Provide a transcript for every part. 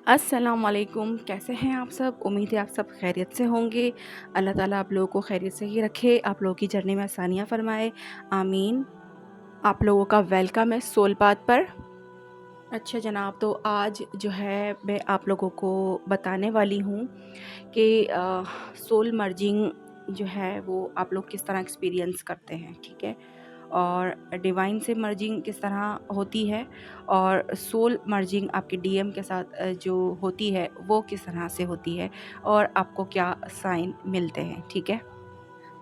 अस्सलाम वालेकुम। कैसे हैं आप सब? उम्मीद है आप सब खैरियत से होंगे। अल्लाह ताला आप लोगों को खैरियत से ही रखे, आप लोगों की जर्नी में आसानियाँ फ़रमाए, आमीन। आप लोगों का वेलकम है सोल पाथ पर। अच्छा जनाब, तो आज जो है मैं आप लोगों को बताने वाली हूँ कि सोल मर्जिंग जो है वो आप लोग किस तरह एक्सपीरियंस करते हैं, ठीक है? और डिवाइन से मर्जिंग किस तरह होती है और सोल मर्जिंग आपके डीएम के साथ जो होती है वो किस तरह से होती है और आपको क्या साइन मिलते हैं, ठीक है?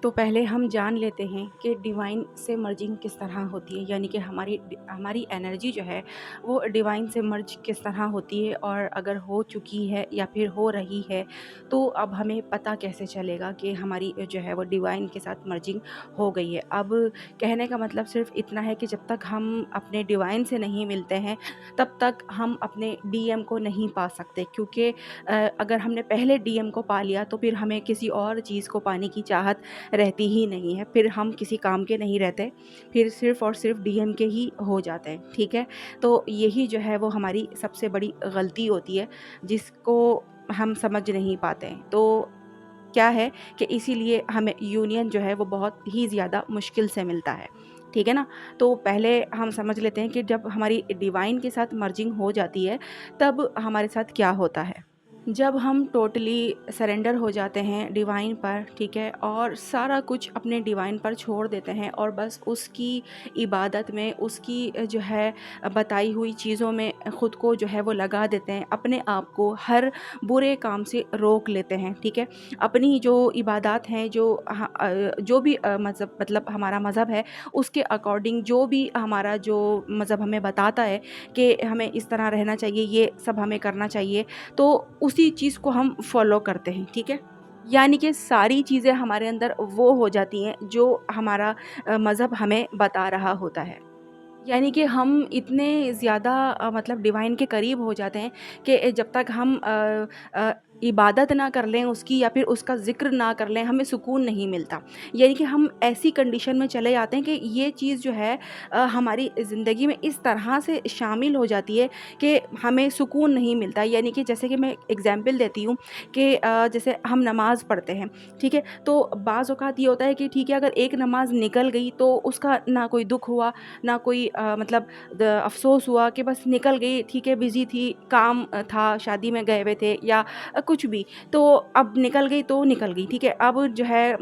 तो पहले हम जान लेते हैं कि डिवाइन से मर्जिंग किस तरह होती है, यानी कि हमारी एनर्जी जो है वो डिवाइन से मर्ज किस तरह होती है, और अगर हो चुकी है या फिर हो रही है तो अब हमें पता कैसे चलेगा कि हमारी जो है वो डिवाइन के साथ मर्जिंग हो गई है। अब कहने का मतलब सिर्फ इतना है कि जब तक हम अपने डिवाइन से नहीं मिलते हैं तब तक हम अपने डीएम को नहीं पा सकते, क्योंकि अगर हमने पहले डीएम को पा लिया तो फिर हमें किसी और चीज़ को पाने की चाहत रहती ही नहीं है, फिर हम किसी काम के नहीं रहते, फिर सिर्फ़ और सिर्फ़ डीएम के ही हो जाते हैं, ठीक है? तो यही जो है वो हमारी सबसे बड़ी गलती होती है, जिसको हम समझ नहीं पाते हैं। तो क्या है कि इसीलिए हमें यूनियन जो है वो बहुत ही ज़्यादा मुश्किल से मिलता है, ठीक है ना? तो पहले हम समझ लेते हैं कि जब हमारी डिवाइन के साथ मर्जिंग हो जाती है, तब हमारे साथ क्या होता है। जब हम टोटली सरेंडर हो जाते हैं डिवाइन पर, ठीक है, और सारा कुछ अपने डिवाइन पर छोड़ देते हैं और बस उसकी इबादत में, उसकी जो है बताई हुई चीज़ों में ख़ुद को जो है वो लगा देते हैं, अपने आप को हर बुरे काम से रोक लेते हैं, ठीक है। अपनी जो इबादत हैं, जो भी मतलब हमारा मज़हब है उसके अकॉर्डिंग, जो भी हमारा जो मज़हब हमें बताता है कि हमें इस तरह रहना चाहिए, ये सब हमें करना चाहिए, तो उसी चीज़ को हम फॉलो करते हैं, ठीक है? यानी कि सारी चीज़ें हमारे अंदर वो हो जाती हैं जो हमारा मज़हब हमें बता रहा होता है। यानी कि हम इतने ज़्यादा मतलब डिवाइन के करीब हो जाते हैं कि जब तक हम इबादत ना कर लें उसकी, या फिर उसका ज़िक्र ना कर लें, हमें सुकून नहीं मिलता। यानी कि हम ऐसी कंडीशन में चले जाते हैं कि ये चीज़ जो है हमारी ज़िंदगी में इस तरह से शामिल हो जाती है कि हमें सुकून नहीं मिलता। यानी कि जैसे कि मैं एग्ज़ाम्पल देती हूँ कि जैसे हम नमाज़ पढ़ते हैं, ठीक है? तो बाज़ औक़ात ये होता है कि ठीक है, अगर एक नमाज़ निकल गई तो उसका ना कोई दुःख हुआ, ना कोई मतलब अफ़सोस हुआ कि बस निकल गई, ठीक है, बिज़ी थी, काम था, शादी में गए हुए थे, या कुछ भी, तो अब निकल गई तो निकल गई, ठीक है, अब जो है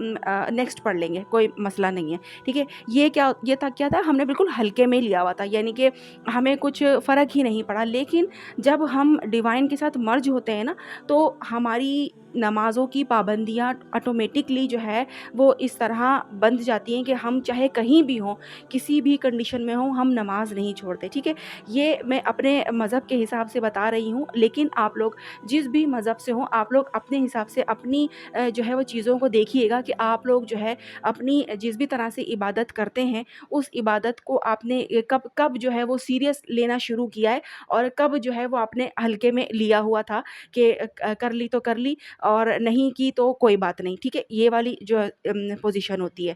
नेक्स्ट पढ़ लेंगे, कोई मसला नहीं है, ठीक है। ये था, हमने बिल्कुल हल्के में लिया हुआ था, यानी कि हमें कुछ फ़र्क ही नहीं पड़ा। लेकिन जब हम डिवाइन के साथ मर्ज होते हैं ना, तो हमारी नमाज़ों की पाबंदियाँ ऑटोमेटिकली जो है वो इस तरह बंध जाती हैं कि हम चाहे कहीं भी हों, किसी भी कंडीशन में हों, हम नमाज़ नहीं छोड़ते, ठीक है। ये मैं अपने मज़हब के हिसाब से बता रही हूँ, लेकिन आप लोग जिस भी मज़हब से हों, आप लोग अपने हिसाब से अपनी जो है वो चीज़ों को देखिएगा कि आप लोग जो है अपनी जिस भी तरह से इबादत करते हैं, उस इबादत को आपने कब कब जो है वो सीरियस लेना शुरू किया है, और कब जो है वो आपने हल्के में लिया हुआ था कि कर ली तो कर ली, और नहीं की तो कोई बात नहीं, ठीक है? ये वाली जो पोज़ीशन होती है।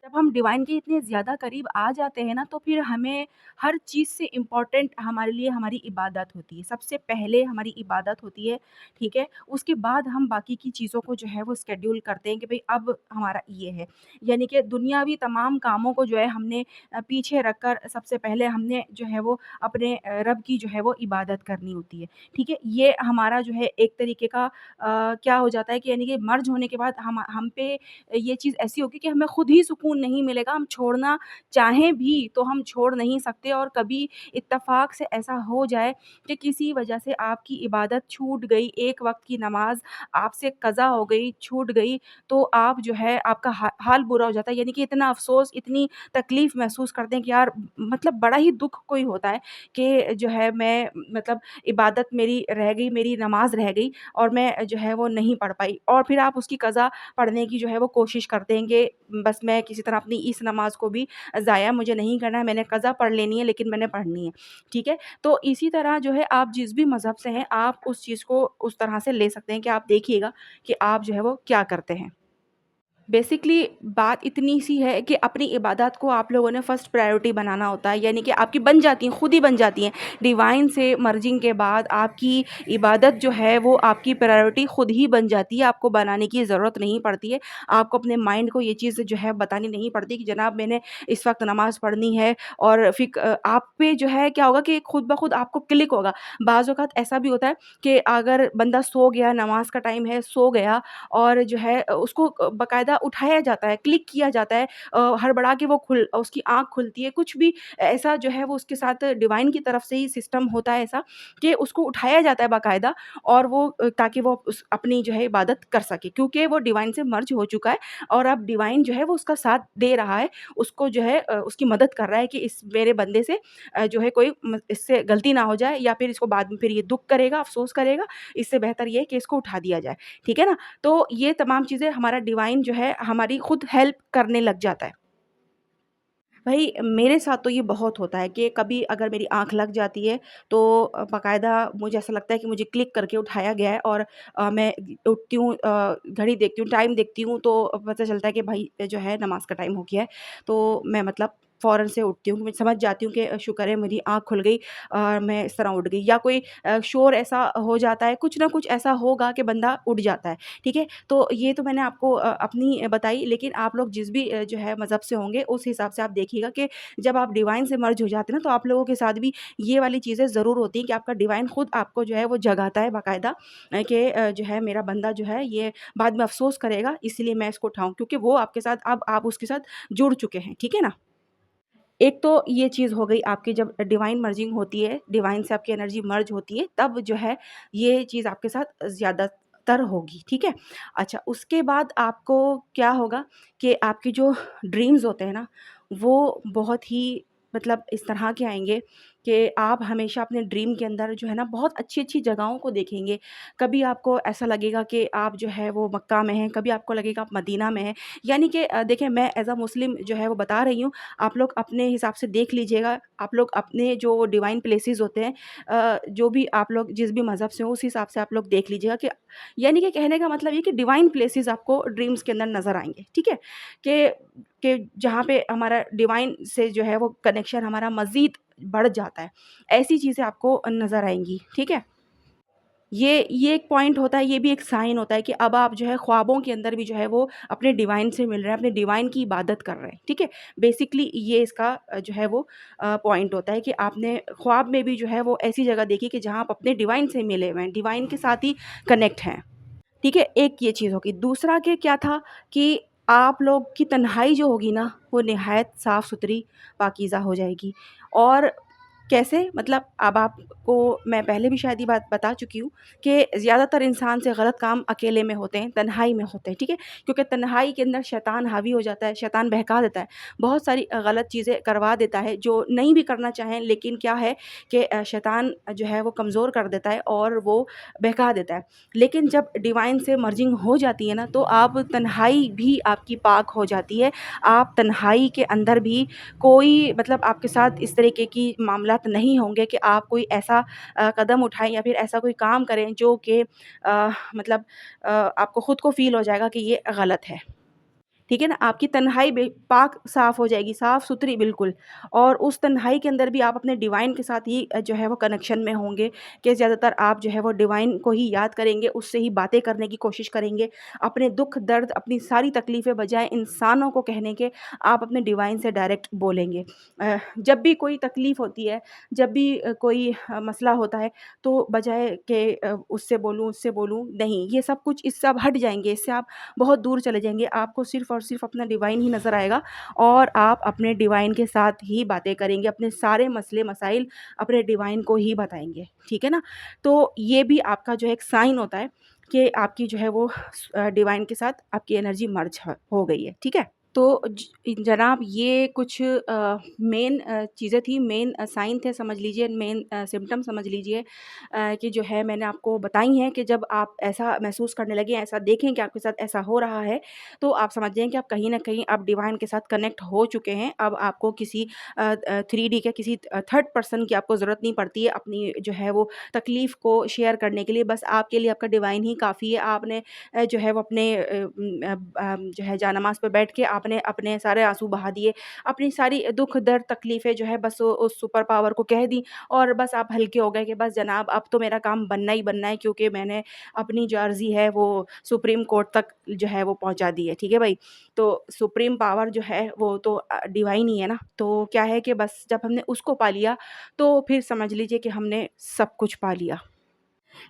जब हम डिवाइन के इतने ज़्यादा करीब आ जाते हैं ना, तो फिर हमें हर चीज़ से इम्पोर्टेंट हमारे लिए हमारी इबादत होती है। सबसे पहले हमारी इबादत होती है, ठीक है? उसके बाद हम बाकी की चीज़ों को जो है वो शेड्यूल करते हैं कि भई अब हमारा ये है। यानी कि दुनियावी तमाम कामों को जो है हमने पीछे रख कर सबसे पहले हमने जो है वो अपने रब की जो है वो इबादत करनी होती है, ठीक है? ये हमारा जो है एक तरीके का क्या हो जाता है कि यानी कि मर्ज होने के बाद हम पे ये चीज़ ऐसी होगी कि हमें खुद ही सुकून नहीं मिलेगा, हम छोड़ना चाहें भी तो हम छोड़ नहीं सकते, और कभी इत्तेफ़ाक से ऐसा हो जाए कि किसी वजह से आपकी इबादत छूट गई, एक वक़्त की नमाज़ आपसे क़ज़ा हो गई, छूट गई, तो आप जो है आपका हाल बुरा हो जाता है। यानी कि इतना अफ़सोस, इतनी तकलीफ़ महसूस करते हैं कि यार, मतलब बड़ा ही दुःख कोई होता है कि जो है मैं मतलब इबादत मेरी रह गई, मेरी नमाज़ रह गई और मैं जो है वो नहीं पढ़ पाई, और फिर आप उसकी क़ज़ा पढ़ने की जो है वो कोशिश करते हैं कि बस मैं किसी तरह अपनी इस नमाज़ को भी ज़ाया मुझे नहीं करना है, मैंने क़ज़ा पढ़ लेनी है, लेकिन मैंने पढ़नी है, ठीक है? तो इसी तरह जो है आप जिस भी मज़हब से हैं, आप उस चीज़ को उस तरह से ले सकते हैं कि आप देखिएगा कि आप जो है वो क्या करते हैं। बेसिकली बात इतनी सी है कि अपनी इबादत को आप लोगों ने फर्स्ट प्रायोरिटी बनाना होता है, यानी कि आपकी बन जाती हैं, खुद ही बन जाती हैं। डिवाइन से मर्जिंग के बाद आपकी इबादत जो है वो आपकी प्रायोरिटी खुद ही बन जाती है, आपको बनाने की ज़रूरत नहीं पड़ती है। आपको अपने माइंड को ये चीज़ जो है बतानी नहीं पड़ती कि जनाब मैंने इस वक़्त नमाज़ पढ़नी है, और फिर आप पे जो है क्या होगा कि खुद ब खुद आपको क्लिक होगा। बाज़ औक़ात ऐसा भी होता है कि अगर बंदा सो गया, नमाज़ का टाइम है, सो गया, और जो है उसको बाकायदा उठाया जाता है, क्लिक किया जाता है, हड़बड़ा के वो उसकी आँख खुलती है, कुछ भी ऐसा जो है वो उसके साथ डिवाइन की तरफ से ही सिस्टम होता है ऐसा कि उसको उठाया जाता है बाकायदा, और वो ताकि वो उस अपनी जो है इबादत कर सके, क्योंकि वो डिवाइन से मर्ज हो चुका है, और अब डिवाइन जो है वो उसका साथ दे रहा है, उसको जो है उसकी मदद कर रहा है कि इस मेरे बंदे से जो है कोई इससे गलती ना हो जाए, या फिर इसको बाद में फिर ये दुःख करेगा, अफ़सोस करेगा, इससे बेहतर ये है कि इसको उठा दिया जाए। ठीक है ना? तो ये तमाम चीज़ें हमारा डिवाइन जो है हमारी खुद हेल्प करने लग जाता है। भई मेरे साथ तो ये बहुत होता है कि कभी अगर मेरी आँख लग जाती है तो बाकायदा मुझे ऐसा लगता है कि मुझे क्लिक करके उठाया गया है, और मैं उठती हूँ, घड़ी देखती हूँ, टाइम देखती हूँ, तो पता चलता है कि भाई जो है नमाज़ का टाइम हो गया है। तो मैं मतलब फ़ौरन से उठती हूँ, मैं समझ जाती हूँ कि शुक्र है मेरी आँख खुल गई, मैं इस तरह उठ गई, या कोई शोर ऐसा हो जाता है, कुछ ना कुछ ऐसा होगा कि बंदा उठ जाता है। ठीक है? तो ये तो मैंने आपको अपनी बताई, लेकिन आप लोग जिस भी जो है मज़हब से होंगे उस हिसाब से आप देखिएगा कि जब आप डिवाइन से मर्ज हो जाते हैं ना, तो आप लोगों के साथ भी ये वाली चीज़ें ज़रूर होती हैं कि आपका डिवाइन खुद आपको जो है वो जगाता है बाकायदा, कि जो है मेरा बंदा जो है ये बाद में अफ़सोस करेगा, इसलिए मैं इसको उठाऊँ, क्योंकि वो आपके साथ, अब आप उसके साथ जुड़ चुके हैं। ठीक है ना? एक तो ये चीज़ हो गई आपकी, जब डिवाइन मर्जिंग होती है, डिवाइन से आपकी एनर्जी मर्ज होती है, तब जो है ये चीज़ आपके साथ ज़्यादातर होगी, ठीक है? अच्छा, उसके बाद आपको क्या होगा कि आपके जो ड्रीम्स होते हैं ना, वो बहुत ही मतलब इस तरह के आएँगे कि आप हमेशा अपने ड्रीम के अंदर जो है ना बहुत अच्छी-अच्छी जगहों को देखेंगे। कभी आपको ऐसा लगेगा कि आप जो है वो मक्का में हैं, कभी आपको लगेगा आप मदीना में हैं। यानी कि देखिए, मैं एज़ अ मुस्लिम जो है वो बता रही हूँ, आप लोग अपने हिसाब से देख लीजिएगा, आप लोग अपने जो डिवाइन प्लेसेस होते हैं, जो भी आप लोग जिस भी मज़हब से हो उस हिसाब से आप लोग देख लीजिएगा कि, यानी कि कहने का मतलब ये कि डिवाइन प्लेसेस आपको ड्रीम्स के अंदर नज़र आएँगे, ठीक है? कि जहाँ पे हमारा डिवाइन से जो है वो कनेक्शन हमारा मज़ीद बढ़ जाता है, ऐसी चीज़ें आपको नज़र आएँगी, ठीक है? ये एक पॉइंट होता है, ये भी एक साइन होता है कि अब आप जो है ख्वाबों के अंदर भी जो है वो अपने डिवाइन से मिल रहे हैं, अपने डिवाइन की इबादत कर रहे हैं, ठीक है? बेसिकली ये इसका जो है वो पॉइंट होता है कि आपने ख्वाब में भी जो है वो ऐसी जगह देखी कि जहाँ आप अपने डिवाइन से मिले हुए हैं, डिवाइन के साथ ही कनेक्ट हैं, ठीक है? एक ये चीज़ होगी। दूसरा कि क्या था कि आप लोग की तन्हाई जो होगी ना, वो निहायत साफ़-सुथरी, पाकीज़ा हो जाएगी, और कैसे? मतलब अब आपको मैं पहले भी शायद ये बात बता चुकी हूँ कि ज़्यादातर इंसान से गलत काम अकेले में होते हैं, तन्हाई में होते हैं, ठीक है? क्योंकि तन्हाई के अंदर शैतान हावी हो जाता है, शैतान बहका देता है, बहुत सारी गलत चीज़ें करवा देता है, जो नहीं भी करना चाहें, लेकिन क्या है कि शैतान जो है वो कमज़ोर कर देता है और वो बहका देता है। लेकिन जब डिवाइन से मर्जिंग हो जाती है ना, तो आप तन्हाई भी आपकी पाक हो जाती है। आप तन्हाई के अंदर भी कोई मतलब आपके साथ इस तरीके की मामलात नहीं होंगे कि आप कोई ऐसा कदम उठाएँ या फिर ऐसा कोई काम करें जो कि मतलब आपको खुद को फ़ील हो जाएगा कि ये गलत है। ठीक है ना? आपकी तन्हाई बे पाक साफ़ हो जाएगी, साफ़-सुथरी बिल्कुल, और उस तन्हाई के अंदर भी आप अपने डिवाइन के साथ ही जो है वो कनेक्शन में होंगे, कि ज़्यादातर आप जो है वो डिवाइन को ही याद करेंगे, उससे ही बातें करने की कोशिश करेंगे। अपने दुःख दर्द, अपनी सारी तकलीफ़ें बजाए इंसानों को कहने के, आप अपने डिवाइन से डायरेक्ट बोलेंगे। जब भी कोई तकलीफ़ होती है, जब भी कोई मसला होता है, तो बजाए कि उससे बोलूँ, नहीं, ये सब कुछ इससे आप हट जाएँगे, इससे आप बहुत दूर चले जाएँगे, आपको सिर्फ़ और सिर्फ़ अपना डिवाइन ही नज़र आएगा, और आप अपने डिवाइन के साथ ही बातें करेंगे, अपने सारे मसले-मसाइल अपने डिवाइन को ही बताएँगे, ठीक है ना? तो ये भी आपका जो है एक साइन होता है कि आपकी जो है वो डिवाइन के साथ आपकी एनर्जी मर्ज ह हो गई है, ठीक है? तो जनाब ये कुछ मेन चीज़ें थी, मेन साइन थे समझ लीजिए, मेन सिम्पटम समझ लीजिए कि जो है मैंने आपको बताई हैं कि जब आप ऐसा महसूस करने लगें, ऐसा देखें कि आपके साथ ऐसा हो रहा है, तो आप समझ जाएँ कि आप कहीं न कहीं आप डिवाइन के साथ कनेक्ट हो चुके हैं। अब आपको किसी 3D के किसी थर्ड पर्सन की आपको ज़रूरत नहीं पड़ती है अपनी जो है वो तकलीफ़ को शेयर करने के लिए, बस आपके लिए आपका डिवाइन ही काफ़ी है। आपने जो है वो अपने जो है जानमाज़ पे बैठ के आपने अपने सारे आँसू बहा दिए, अपनी सारी दुःख दर्द तकलीफ़ें जो है बस उस सुपर पावर को कह दी और बस आप हल्के हो गए कि बस जनाब अब तो मेरा काम बनना ही बनना है, क्योंकि मैंने अपनी जो अर्ज़ी है वो सुप्रीम कोर्ट तक जो है वो पहुँचा दी है, ठीक है भाई? तो सुप्रीम पावर जो है वो तो डिवाइन ही है ना, तो क्या है कि बस जब हमने उसको पा लिया, तो फिर समझ लीजिए कि हमने सब कुछ पा लिया।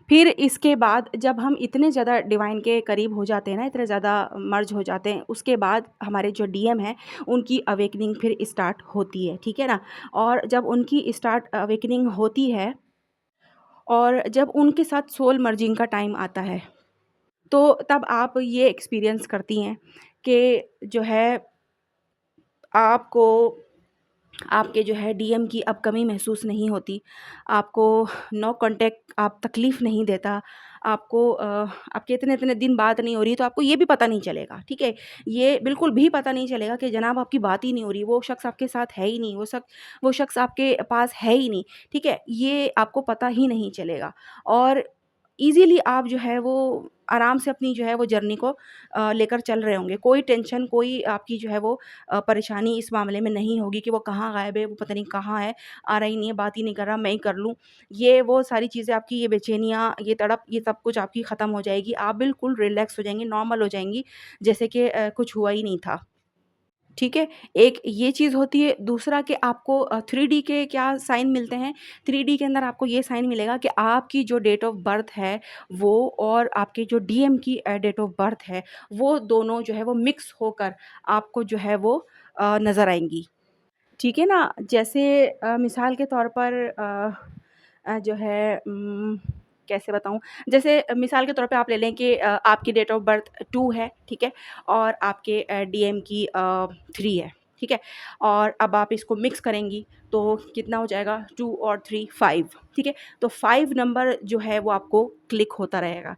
फिर इसके बाद जब हम इतने ज़्यादा डिवाइन के करीब हो जाते हैं ना, इतने ज़्यादा मर्ज हो जाते हैं, उसके बाद हमारे जो डीएम हैं, उनकी अवेकनिंग फिर स्टार्ट होती है, ठीक है ना? और जब उनकी स्टार्ट अवेकनिंग होती है और जब उनके साथ सोल मर्जिंग का टाइम आता है, तो तब आप ये एक्सपीरियंस करती हैं कि जो है आपको आपके जो है डीएम की अब कमी महसूस नहीं होती। आपको नो कॉन्टैक्ट आप तकलीफ़ नहीं देता। आपको आपके इतने-इतने दिन बात नहीं हो रही, तो आपको ये भी पता नहीं चलेगा, ठीक है? ये बिल्कुल भी पता नहीं चलेगा कि जनाब आपकी बात ही नहीं हो रही, वो शख़्स आपके साथ है ही नहीं, वो शख़्स आपके पास है ही नहीं, ठीक है? ये आपको पता ही नहीं चलेगा और ईज़िली आप जो है वो आराम से अपनी जो है वो जर्नी को लेकर चल रहे होंगे। कोई टेंशन, कोई आपकी जो है वो परेशानी इस मामले में नहीं होगी कि वो कहाँ गायब है, वो पता नहीं कहाँ है, आ रहा ही नहीं है, बात ही नहीं कर रहा, मैं ही कर लूँ। ये वो सारी चीज़ें आपकी ये बेचैनियाँ, ये तड़प, ये सब कुछ आपकी ख़त्म हो जाएगी। आप बिल्कुल रिलैक्स हो जाएँगी, नॉर्मल हो जाएँगी, जैसे कि कुछ हुआ ही नहीं था। ठीक है? एक ये चीज़ होती है, दूसरा कि आपको 3D के क्या साइन मिलते हैं, 3D के अंदर आपको ये साइन मिलेगा कि आपकी जो डेट ऑफ बर्थ है, वो और आपके जो डीएम की डेट ऑफ बर्थ है, वो दोनों जो है वो मिक्स होकर आपको जो है वो नज़र आएँगी। ठीक है ना? जैसे मिसाल के तौर पर जो है कैसे बताऊँ? जैसे मिसाल के तौर पे आप ले लें कि आपकी डेट ऑफ बर्थ 2 है, ठीक है? और आपके डीएम की 3 है, ठीक है? और अब आप इसको मिक्स करेंगी, तो कितना हो जाएगा? 2 और 3 5, ठीक है? तो 5 नंबर जो है वो आपको क्लिक होता रहेगा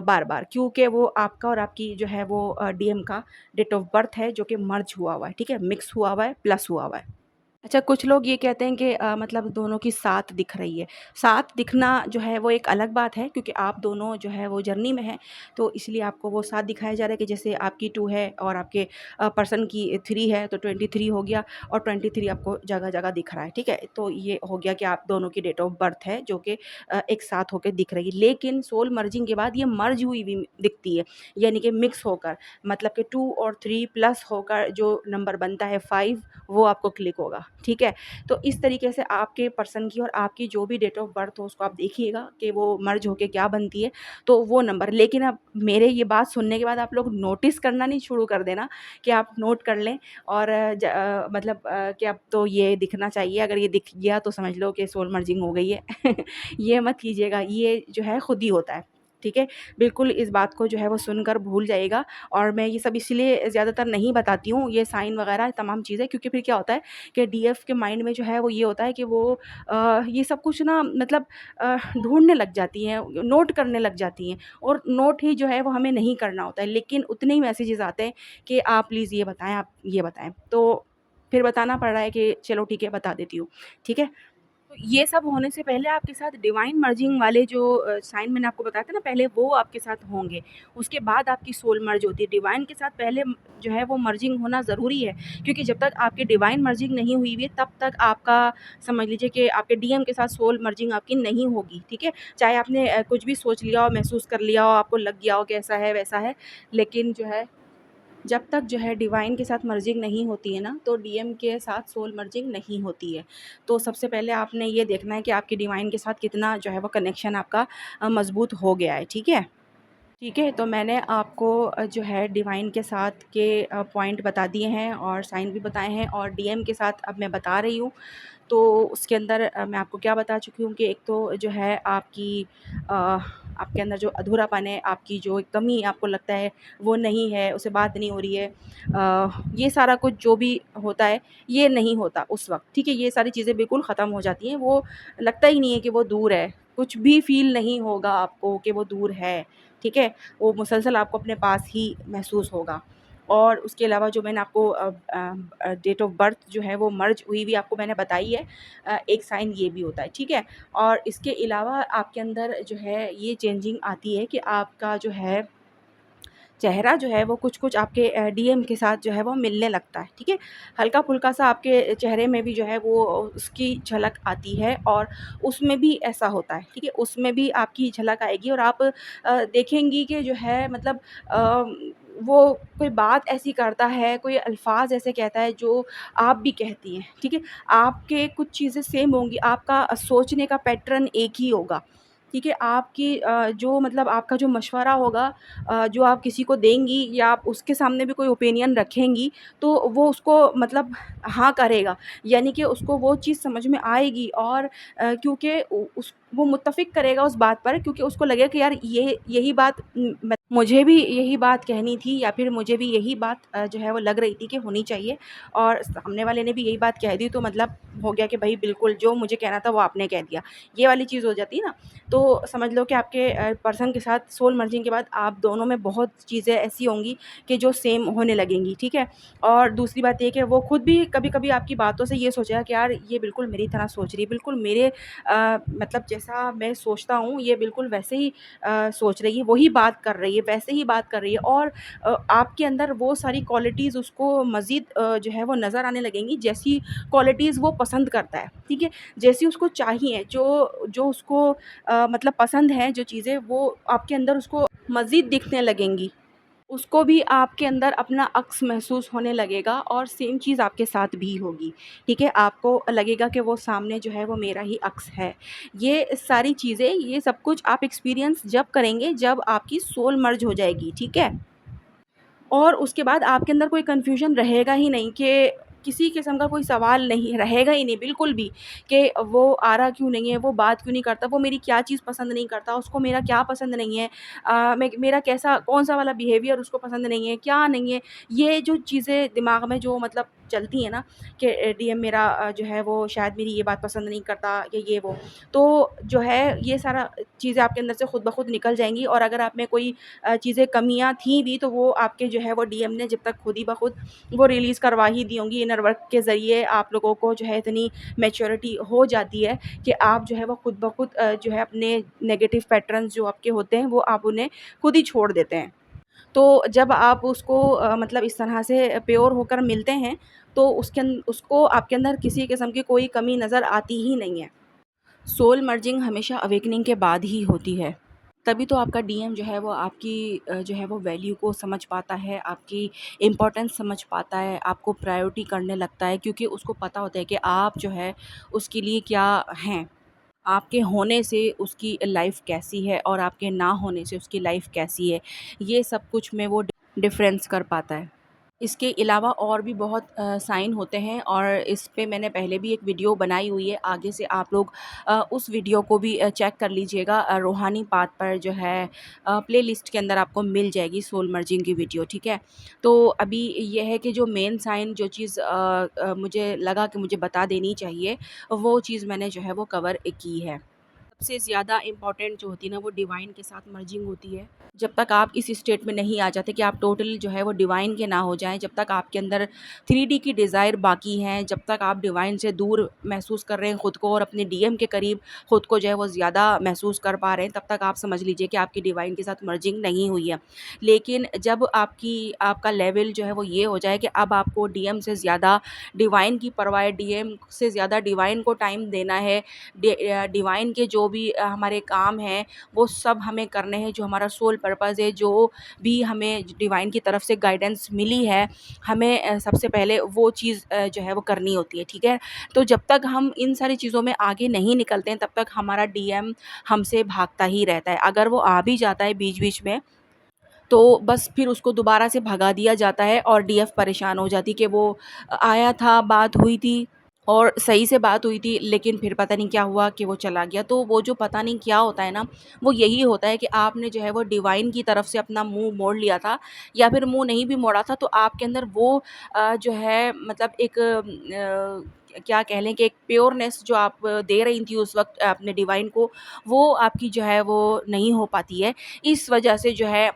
बार-बार, क्योंकि वो आपका और आपकी जो है वो डीएम का डेट ऑफ बर्थ है, जो कि मर्ज हुआ हुआ है, ठीक है? मिक्स हुआ हुआ है, प्लस हुआ हुआ है। अच्छा, कुछ लोग ये कहते हैं कि मतलब दोनों की साथ दिख रही है। साथ दिखना जो है वो एक अलग बात है, क्योंकि आप दोनों जो है वो जर्नी में हैं, तो इसलिए आपको वो साथ दिखाया जा रहा है कि जैसे आपकी 2 है और आपके पर्सन की 3 है, तो 23 हो गया और 23 आपको जगह-जगह दिख रहा है, ठीक है? तो ये हो गया कि आप दोनों की डेट ऑफ बर्थ है, जो कि एक साथ होके दिख रही है। लेकिन सोल मर्जिंग के बाद ये मर्ज हुई हुई दिखती है, यानी कि मिक्स होकर, मतलब कि 2 और 3 प्लस होकर जो नंबर बनता है 5, वो आपको क्लिक होगा, ठीक है? तो इस तरीके से आपके पर्सन की और आपकी जो भी डेट ऑफ बर्थ हो, उसको आप देखिएगा कि वो मर्ज होके क्या बनती है, तो वो नंबर। लेकिन अब मेरे ये बात सुनने के बाद आप लोग नोटिस करना नहीं शुरू कर देना, कि आप नोट कर लें और मतलब कि अब तो ये दिखना चाहिए, अगर ये दिख गया तो समझ लो कि सोल मर्जिंग हो गई है। ये मत कीजिएगा, ये जो है खुद ही होता है, ठीक है? बिल्कुल इस बात को जो है वो सुनकर भूल जाइएगा और मैं ये सब इसलिए ज़्यादातर नहीं बताती हूँ, ये साइन वगैरह तमाम चीज़ें, क्योंकि फिर क्या होता है कि डीएफ के माइंड में जो है वो ये होता है कि वो ये सब कुछ ना मतलब ढूँढने लग जाती हैं, नोट करने लग जाती हैं और नोट ही जो है वो हमें नहीं करना होता है, लेकिन उतने ही मैसेजेस आते हैं कि आप प्लीज़ ये बताएँ, आप ये बताएँ। तो फिर बताना पड़ रहा है कि चलो ठीक है, बता देती हूँ, ठीक है? तो ये सब होने से पहले आपके साथ डिवाइन मर्जिंग वाले जो साइन मैंने आपको बताया था ना पहले, वो आपके साथ होंगे। उसके बाद आपकी सोल मर्ज होती है। डिवाइन के साथ पहले जो है वो मर्जिंग होना ज़रूरी है, क्योंकि जब तक आपकी डिवाइन मर्जिंग नहीं हुई हुई है, तब तक आपका समझ लीजिए कि आपके डीएम के साथ सोल मर्जिंग आपकी नहीं होगी, ठीक है? चाहे आपने कुछ भी सोच लिया हो, महसूस कर लिया हो, आपको लग गया हो कि ऐसा है, वैसा है, लेकिन जो है जब तक जो है डिवाइन के साथ मर्जिंग नहीं होती है ना, तो डीएम के साथ सोल मर्जिंग नहीं होती है। तो सबसे पहले आपने ये देखना है कि आपके डिवाइन के साथ कितना जो है वो कनेक्शन आपका मज़बूत हो गया है, ठीक है? ठीक है, तो मैंने आपको जो है डिवाइन के साथ के पॉइंट बता दिए हैं और साइन भी बताए हैं और डीएम के साथ अब मैं बता रही हूँ। तो उसके अंदर मैं आपको क्या बता चुकी हूँ कि एक तो जो है आपकी अ, आपके अंदर जो अधूरापन है, आपकी जो कमी आपको लगता है वो नहीं है, उससे बात नहीं हो रही है, ये सारा कुछ जो भी होता है, ये नहीं होता उस वक़्त, ठीक है? ये सारी चीज़ें बिल्कुल ख़त्म हो जाती हैं, वो लगता ही नहीं है कि वो दूर है, कुछ भी फ़ील नहीं होगा आपको कि वो दूर है, ठीक है? वो मुसलसल आपको अपने पास ही महसूस होगा। और उसके अलावा जो मैंने आपको डेट ऑफ़ बर्थ जो है वो मर्ज हुई हुई आपको मैंने बताई है, एक साइन ये भी होता है, ठीक है? और इसके अलावा आपके अंदर जो है ये चेंजिंग आती है कि आपका जो है चेहरा जो है वो कुछ-कुछ आपके डीएम के साथ जो है वो मिलने लगता है, ठीक है? हल्का-फुल्का सा आपके चेहरे में भी जो है वो उसकी झलक आती है और उसमें भी ऐसा होता है, ठीक है? उसमें भी आपकी झलक आएगी और आप देखेंगी कि जो है मतलब वो कोई बात ऐसी करता है, कोई अल्फ़ाज़ ऐसे कहता है जो आप भी कहती हैं, ठीक है? आपके कुछ चीज़ें सेम होंगी, आपका सोचने का पैटर्न एक ही होगा, ठीक है? आपकी जो मतलब आपका जो मशवरा होगा, जो आप किसी को देंगी या आप उसके सामने भी कोई ओपिनियन रखेंगी, तो वो उसको मतलब हाँ करेगा। यानी कि उसको वो चीज़ समझ में आएगी और क्योंकि उ उस वो मुत्तफ़िक करेगा उस बात पर, क्योंकि उसको लगेगा कि यार ये यही बात मुझे भी यही बात कहनी थी या फिर मुझे भी यही बात जो है वो लग रही थी कि होनी चाहिए और सामने वाले ने भी यही बात कह दी, तो मतलब हो गया कि भई बिल्कुल जो मुझे कहना था वो आपने कह दिया। ये वाली चीज़ हो जाती है ना, तो समझ लो कि आपके पर्सन के साथ सोल मर्जिंग के बाद आप दोनों में बहुत चीज़ें ऐसी होंगी कि जो सेम होने लगेंगी, ठीक है? और दूसरी बात ये कि वो खुद भी कभी-कभी आपकी बातों से ये सोचेगा कि यार ये बिल्कुल मेरी तरह सोच रही है, बिल्कुल मेरे मतलब जैसा मैं सोचता हूँ ये बिल्कुल वैसे ही सोच रही है, वही बात कर रही है, वैसे ही बात कर रही है और आपके अंदर वो सारी क्वालिटीज़ उसको मज़ीद जो है वो नज़र आने लगेंगी, जैसी क्वालिटीज़ वो पसंद करता है, ठीक है? जैसी उसको चाहिए, जो जो उसको मतलब पसंद है जो चीज़ें वो आपके अंदर उसको मज़ीद दिखने लगेंगी। उसको भी आपके अंदर अपना अक्स महसूस होने लगेगा और सेम चीज़ आपके साथ भी होगी, ठीक है? आपको लगेगा कि वो सामने जो है वो मेरा ही अक्स है। ये सारी चीज़ें, ये सब कुछ आप एक्सपीरियंस जब करेंगे जब आपकी सोल मर्ज हो जाएगी, ठीक है? और उसके बाद आपके अंदर कोई कन्फ्यूज़न रहेगा ही नहीं कि किसी किस्म का कोई सवाल नहीं रहेगा ही नहीं बिल्कुल भी कि वो आ रहा क्यों नहीं है, वो बात क्यों नहीं करता, वो मेरी क्या चीज़ पसंद नहीं करता, उसको मेरा क्या पसंद नहीं है, मैं मेरा कैसा कौन-सा वाला बिहेवियर उसको पसंद नहीं है, क्या नहीं है। ये जो चीज़ें दिमाग में जो मतलब चलती हैं ना कि डीएम मेरा जो है वो शायद मेरी ये बात पसंद नहीं करता या ये वो। तो जो है ये सारा चीज़ें आपके अंदर से खुद ब खुद निकल जाएँगी और अगर आप में कोई चीज़ें कमियाँ थी भी तो वो आपके जो है वो डीएम ने जब तक खुद ही ब खुद वो रिलीज़ करवा ही दी होंगी। इनर वर्क के ज़रिए आप लोगों को जो है इतनी मैच्योरिटी हो जाती है कि आप जो है वो खुद ब खुद जो है अपने नेगेटिव पैटर्न्स जो आपके होते हैं वो आप उन्हें खुद ही छोड़ देते हैं। तो जब आप उसको मतलब इस तरह से प्योर होकर मिलते हैं तो उसको आपके अंदर किसी किस्म की कोई कमी नज़र आती ही नहीं है। सोल मर्जिंग हमेशा अवेकनिंग के बाद ही होती है। तभी तो आपका डीएम जो है वो आपकी जो है वो वैल्यू को समझ पाता है, आपकी इम्पोर्टेंस समझ पाता है, आपको प्रायोरिटी करने लगता है, क्योंकि उसको पता होता है कि आप जो है उसके लिए क्या हैं। आपके होने से उसकी लाइफ़ कैसी है और आपके ना होने से उसकी लाइफ़ कैसी है, ये सब कुछ में वो डिफ़रेंस कर पाता है। इसके अलावा और भी बहुत साइन होते हैं और इस पे मैंने पहले भी एक वीडियो बनाई हुई है। आगे से आप लोग उस वीडियो को भी चेक कर लीजिएगा। रूहानी पाथ पर जो है प्लेलिस्ट के अंदर आपको मिल जाएगी सोल मर्जिंग की वीडियो, ठीक है? तो अभी ये है कि जो मेन साइन जो चीज़ मुझे लगा कि मुझे बता देनी चाहिए, वो चीज़ मैंने जो है वो कवर की है। सबसे ज़्यादा इम्पॉर्टेंट जो होती है ना वो डिवाइन के साथ मर्जिंग होती है। जब तक आप इस स्टेट में नहीं आ जाते कि आप टोटल जो है वो डिवाइन के ना हो जाएँ, जब तक आपके अंदर 3D की डिज़ायर बाकी हैं, जब तक आप डिवाइन से दूर महसूस कर रहे हैं खुद को और अपने डीएम के करीब खुद को जो है वो ज़्यादा महसूस कर पा रहे हैं, तब तक आप समझ लीजिए कि आपकी डिवाइन के साथ मर्जिंग नहीं हुई है। लेकिन जब आपका लेवल जो है वो ये हो जाए कि अब आपको डीएम से ज़्यादा डिवाइन की परवाह है, डीएम से ज़्यादा डिवाइन को टाइम देना है, डिवाइन के जो भी हमारे काम हैं वो सब हमें करने हैं, जो हमारा सोल पर्पस है, जो भी हमें डिवाइन की तरफ से गाइडेंस मिली है, हमें सबसे पहले वो चीज़ जो है वो करनी होती है, ठीक है? तो जब तक हम इन सारी चीज़ों में आगे नहीं निकलते हैं तब तक हमारा डीएम हमसे भागता ही रहता है। अगर वो आ भी जाता है बीच-बीच में तो बस फिर उसको दोबारा से भगा दिया जाता है और डीएफ परेशान हो जाती कि वो आया था, बात हुई थी और सही से बात हुई थी, लेकिन फिर पता नहीं क्या हुआ कि वो चला गया। तो वो जो पता नहीं क्या होता है ना, वो यही होता है कि आपने जो है वो डिवाइन की तरफ से अपना मुँह मोड़ लिया था, या फिर मुँह नहीं भी मोड़ा था, तो आपके अंदर वो जो है मतलब एक क्या कह लें कि एक प्योरनेस जो आप दे रही थी उस वक़्त अपने डिवाइन को, वो आपकी जो है वो नहीं हो पाती है। इस वजह से जो है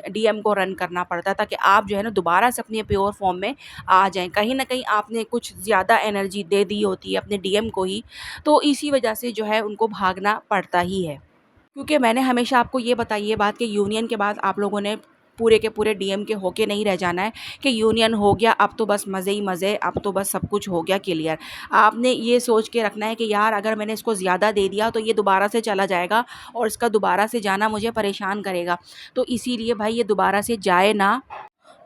डीएम को रन करना पड़ता है, ताकि आप जो है ना दोबारा से अपने प्योर फॉर्म में आ जाएँ। कहीं न कहीं आपने कुछ ज़्यादा एनर्जी दे दी होती है अपने डीएम को ही, तो इसी वजह से जो है उनको भागना पड़ता ही है। क्योंकि मैंने हमेशा आपको ये बताई ये बात कि यूनियन के बाद आप लोगों ने पूरे के पूरे डीएम के होके नहीं रह जाना है कि यूनियन हो गया, अब तो बस मज़े ही मज़े, अब तो बस सब कुछ हो गया क्लियर। आपने ये सोच के रखना है कि यार अगर मैंने इसको ज़्यादा दे दिया तो ये दोबारा से चला जाएगा और इसका दोबारा से जाना मुझे परेशान करेगा। तो इसीलिए भाई ये दोबारा से जाए ना,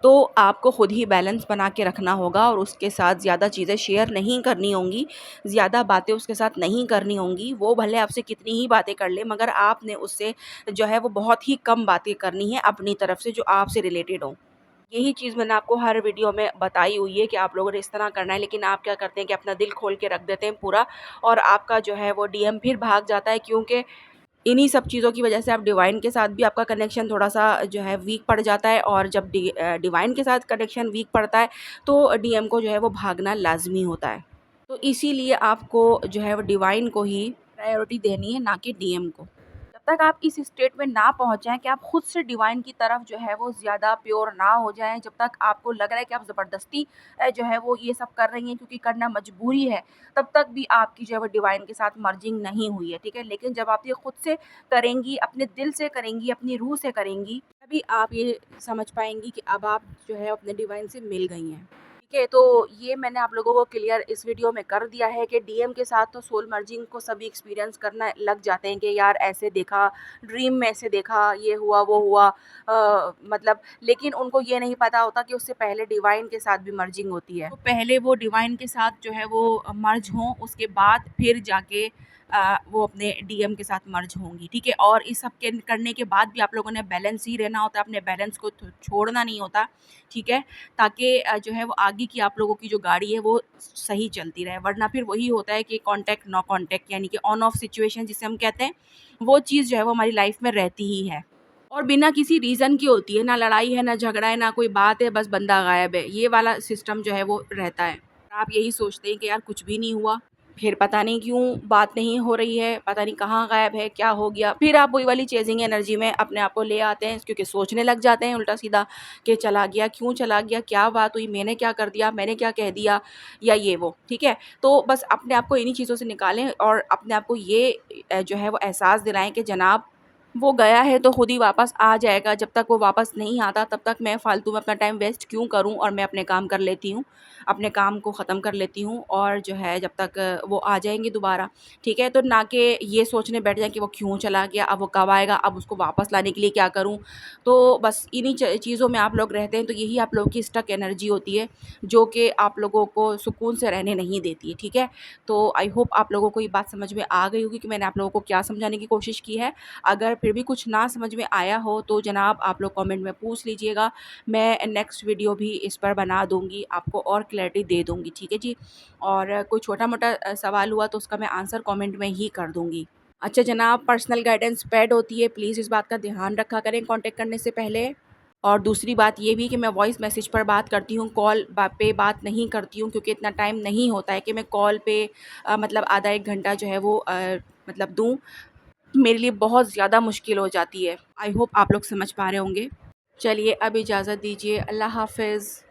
तो आपको खुद ही बैलेंस बना के रखना होगा और उसके साथ ज़्यादा चीज़ें शेयर नहीं करनी होंगी, ज़्यादा बातें उसके साथ नहीं करनी होंगी। वो भले आपसे कितनी ही बातें कर ले, मगर आपने उससे जो है वो बहुत ही कम बातें करनी है अपनी तरफ से जो आपसे रिलेटेड हों। यही चीज़ मैंने आपको हर वीडियो में बताई हुई है कि आप लोगों ने इस तरह करना है, लेकिन आप क्या करते हैं कि अपना दिल खोल के रख देते हैं पूरा, और आपका जो है वो डीएम फिर भाग जाता है, क्योंकि इन्हीं सब चीज़ों की वजह से आप डिवाइन के साथ भी आपका कनेक्शन थोड़ा-सा जो है वीक पड़ जाता है, और जब डिवाइन के साथ कनेक्शन वीक पड़ता है, तो डीएम को जो है वो भागना लाज़मी होता है। तो इसीलिए आपको जो है वो डिवाइन को ही प्रायोरिटी देनी है, ना कि डीएम को। जब तक आप इस स्टेट में ना पहुँच जाएँ कि आप खुद से डिवाइन की तरफ जो है वो ज़्यादा प्योर ना हो जाएँ, जब तक आपको लग रहा है कि आप ज़बरदस्ती जो है वो ये सब कर रही हैं क्योंकि करना मजबूरी है, तब तक भी आपकी जो है वो डिवाइन के साथ मर्जिंग नहीं हुई है, ठीक है? लेकिन जब आप ये खुद से करेंगी, अपने दिल से करेंगी, अपनी रूह से करेंगी, तभी आप ये समझ पाएँगी कि अब आप जो है अपने डिवाइन से मिल गई हैं। ठीक है, तो ये मैंने आप लोगों को क्लियर इस वीडियो में कर दिया है कि डीएम के साथ तो सोल मर्जिंग को सभी एक्सपीरियंस करना लग जाते हैं कि यार ऐसे देखा, ड्रीम में ऐसे देखा, ये हुआ, वो हुआ, मतलब लेकिन उनको ये नहीं पता होता कि उससे पहले डिवाइन के साथ भी मर्जिंग होती है। तो पहले वो डिवाइन के साथ जो है वो मर्ज हों, उसके बाद फिर जाके वो अपने डीएम के साथ मर्ज होंगी, ठीक है? और इस सब के करने के बाद भी आप लोगों ने बैलेंस ही रहना होता है, अपने बैलेंस को छोड़ना नहीं होता, ठीक है? ताकि जो है वो आगे की आप लोगों की जो गाड़ी है वो सही चलती रहे, वरना फिर वही होता है कि कॉन्टैक्ट नो कॉन्टैक्ट, यानी कि ऑन ऑफ सिचुएशन जिसे हम कहते हैं, वो चीज़ जो है वो हमारी लाइफ में रहती ही है, और बिना किसी रीज़न की होती है, ना लड़ाई है, ना झगड़ा है, ना कोई बात है, बस बंदा गायब है, ये वाला सिस्टम जो है वो रहता है। आप यही सोचते हैं कि यार कुछ भी नहीं हुआ, फिर पता नहीं क्यों बात नहीं हो रही है, पता नहीं कहाँ गायब है, क्या हो गया? फिर आप वही वाली चेज़िंग एनर्जी में अपने आप को ले आते हैं, क्योंकि सोचने लग जाते हैं उल्टा-सीधा कि चला गया, क्यों चला गया, क्या बात हुई, मैंने क्या कर दिया, मैंने क्या कह दिया, या ये वो, ठीक है? तो बस अपने आप को इन्हीं चीज़ों से निकालें और अपने आप को ये जो है वो एहसास दिलाएँ कि जनाब वो गया है तो खुद ही वापस आ जाएगा, जब तक वो वापस नहीं आता तब तक मैं फ़ालतू में अपना टाइम वेस्ट क्यों करूँ, और मैं अपने काम कर लेती हूँ, अपने काम को ख़त्म कर लेती हूँ, और जो है जब तक वो आ जाएँगे दोबारा, ठीक है? तो ना कि ये सोचने बैठ जाएँ कि वो क्यों चला गया, अब वो कब आएगा, अब उसको वापस लाने के लिए क्या करूँ? तो बस इन्हीं चीज़ों में आप लोग रहते हैं, तो यही आप लोगों की स्टक एनर्जी होती है, जो कि आप लोगों को सुकून से रहने नहीं देती है, ठीक है? तो आई होप आप लोगों को ये बात समझ में आ गई होगी कि मैंने आप लोगों को क्या समझाने की कोशिश की है। अगर फिर भी कुछ ना समझ में आया हो तो जनाब आप लोग कमेंट में पूछ लीजिएगा, मैं नेक्स्ट वीडियो भी इस पर बना दूँगी, आपको और क्लैरिटी दे दूँगी, ठीक है जी? और कोई छोटा-मोटा सवाल हुआ तो उसका मैं आंसर कमेंट में ही कर दूँगी। अच्छा जनाब, पर्सनल गाइडेंस पेड होती है, प्लीज़ इस बात का ध्यान रखा करें कॉन्टैक्ट करने से पहले। और दूसरी बात ये भी कि मैं वॉइस मैसेज पर बात करती हूँ, कॉल पे बात नहीं करती हूँ, क्योंकि इतना टाइम नहीं होता है कि मैं कॉल पे मतलब आधा 1 घंटा जो है वो मतलब दूँ। मेरे लिए बहुत ज़्यादा मुश्किल हो जाती है। आई होप आप लोग समझ पा रहे होंगे। चलिए अब इजाज़त दीजिए। अल्लाह हाफ़िज़।